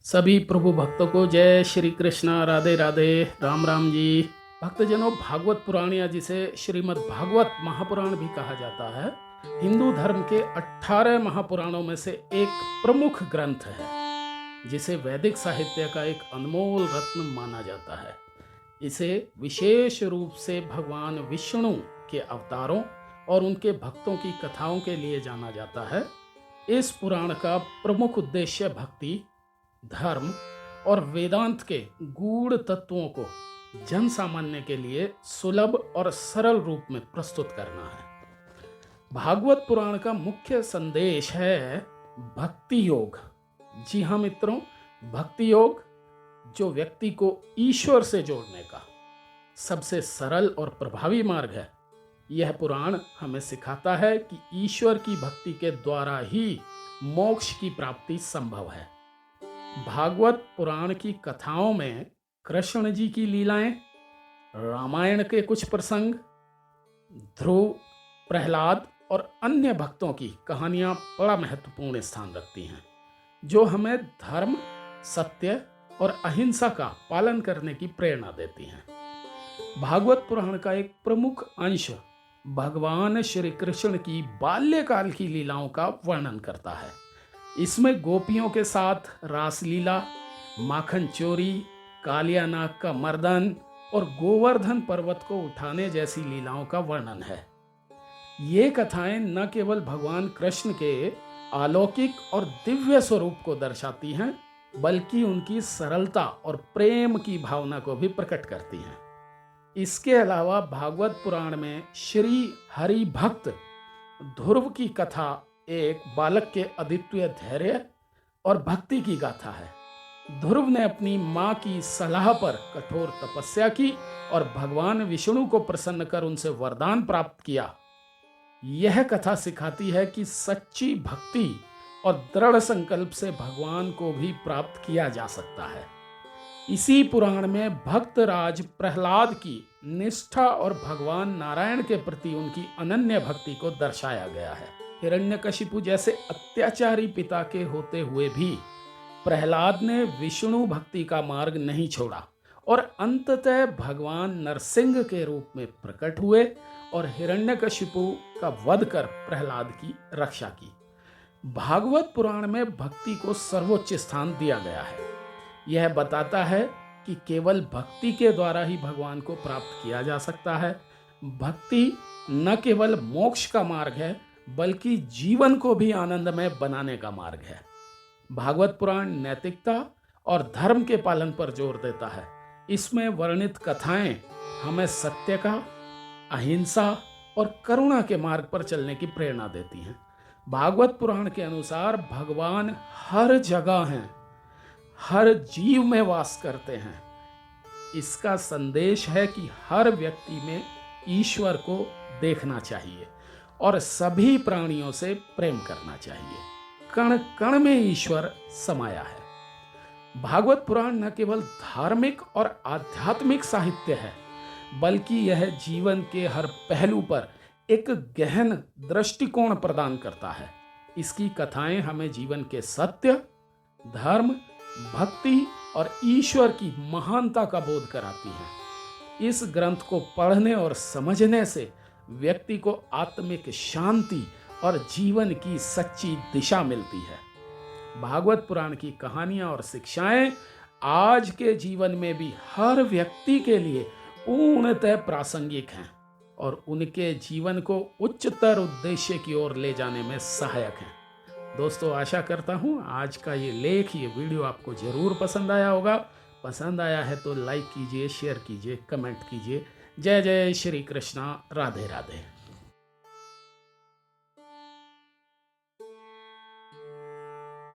सभी प्रभु भक्तों को जय श्री कृष्णा, राधे राधे, राम राम जी। भक्तजनों, भागवत पुराण या जिसे श्रीमद् भागवत महापुराण भी कहा जाता है, हिंदू धर्म के 18 महापुराणों में से एक प्रमुख ग्रंथ है, जिसे वैदिक साहित्य का एक अनमोल रत्न माना जाता है। इसे विशेष रूप से भगवान विष्णु के अवतारों और उनके भक्तों की कथाओं के लिए जाना जाता है। इस पुराण का प्रमुख उद्देश्य भक्ति, धर्म और वेदांत के गूढ़ तत्वों को जन सामान्य के लिए सुलभ और सरल रूप में प्रस्तुत करना है। भागवत पुराण का मुख्य संदेश है भक्ति योग। जी हाँ मित्रों, भक्ति योग जो व्यक्ति को ईश्वर से जोड़ने का सबसे सरल और प्रभावी मार्ग है। यह पुराण हमें सिखाता है कि ईश्वर की भक्ति के द्वारा ही मोक्ष की प्राप्ति संभव है। भागवत पुराण की कथाओं में कृष्ण जी की लीलाएं, रामायण के कुछ प्रसंग, ध्रुव, प्रहलाद और अन्य भक्तों की कहानियां बड़ा महत्वपूर्ण स्थान रखती हैं, जो हमें धर्म, सत्य और अहिंसा का पालन करने की प्रेरणा देती हैं। भागवत पुराण का एक प्रमुख अंश भगवान श्री कृष्ण की बाल्यकाल की लीलाओं का वर्णन करता है। इसमें गोपियों के साथ रासलीला, माखन चोरी, कालिया नाग का मर्दन और गोवर्धन पर्वत को उठाने जैसी लीलाओं का वर्णन है। ये कथाएं न केवल भगवान कृष्ण के अलौकिक और दिव्य स्वरूप को दर्शाती हैं, बल्कि उनकी सरलता और प्रेम की भावना को भी प्रकट करती हैं। इसके अलावा भागवत पुराण में श्री हरि भक्त ध्रुव की कथा एक बालक के अद्वितीय धैर्य और भक्ति की गाथा है। ध्रुव ने अपनी मां की सलाह पर कठोर तपस्या की और भगवान विष्णु को प्रसन्न कर उनसे वरदान प्राप्त किया। यह कथा सिखाती है कि सच्ची भक्ति और दृढ़ संकल्प से भगवान को भी प्राप्त किया जा सकता है। इसी पुराण में भक्तराज प्रहलाद की निष्ठा और भगवान नारायण के प्रति उनकी अनन्य भक्ति को दर्शाया गया है। हिरण्यकशिपु जैसे अत्याचारी पिता के होते हुए भी प्रहलाद ने विष्णु भक्ति का मार्ग नहीं छोड़ा और अंततः भगवान नरसिंह के रूप में प्रकट हुए और हिरण्यकशिपु का वध कर प्रहलाद की रक्षा की। भागवत पुराण में भक्ति को सर्वोच्च स्थान दिया गया है। यह बताता है कि केवल भक्ति के द्वारा ही भगवान को प्राप्त किया जा सकता है। भक्ति न केवल मोक्ष का मार्ग है, बल्कि जीवन को भी आनंदमय बनाने का मार्ग है। भागवत पुराण नैतिकता और धर्म के पालन पर जोर देता है। इसमें वर्णित कथाएं हमें सत्य का, अहिंसा और करुणा के मार्ग पर चलने की प्रेरणा देती हैं। भागवत पुराण के अनुसार भगवान हर जगह हैं, हर जीव में वास करते हैं। इसका संदेश है कि हर व्यक्ति में ईश्वर को देखना चाहिए और सभी प्राणियों से प्रेम करना चाहिए। कण कण में ईश्वर समाया है। भागवत पुराण न केवल धार्मिक और आध्यात्मिक साहित्य है, बल्कि यह जीवन के हर पहलू पर एक गहन दृष्टिकोण प्रदान करता है। इसकी कथाएं हमें जीवन के सत्य, धर्म, भक्ति और ईश्वर की महानता का बोध कराती हैं। इस ग्रंथ को पढ़ने और समझने से व्यक्ति को आत्मिक शांति और जीवन की सच्ची दिशा मिलती है। भागवत पुराण की कहानियां और शिक्षाएं आज के जीवन में भी हर व्यक्ति के लिए पूर्णतः प्रासंगिक हैं और उनके जीवन को उच्चतर उद्देश्य की ओर ले जाने में सहायक हैं। दोस्तों, आशा करता हूं आज का ये लेख, ये वीडियो आपको जरूर पसंद आया होगा। पसंद आया है तो लाइक कीजिए, शेयर कीजिए, कमेंट कीजिए। जय जय श्री कृष्णा, राधे राधे।